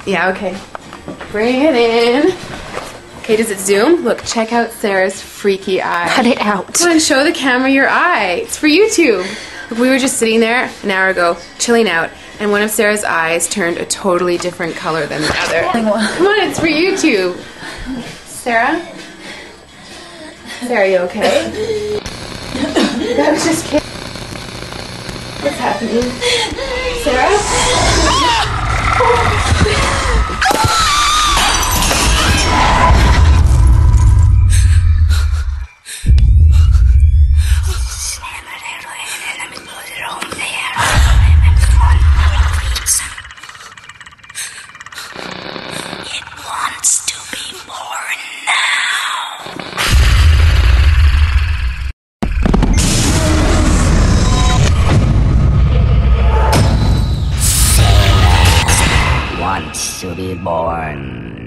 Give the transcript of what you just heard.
Yeah, okay. Bring it in. Okay, does it zoom? Look, check out Sarah's freaky eye. Cut it out. Come on, show the camera your eye. It's for YouTube. Look, we were just sitting there an hour ago, chilling out, and one of Sarah's eyes turned a totally different color than the other. Come on, it's for YouTube. Sarah? Sarah, you okay? That was just kidding. What's happening? Sarah? To be born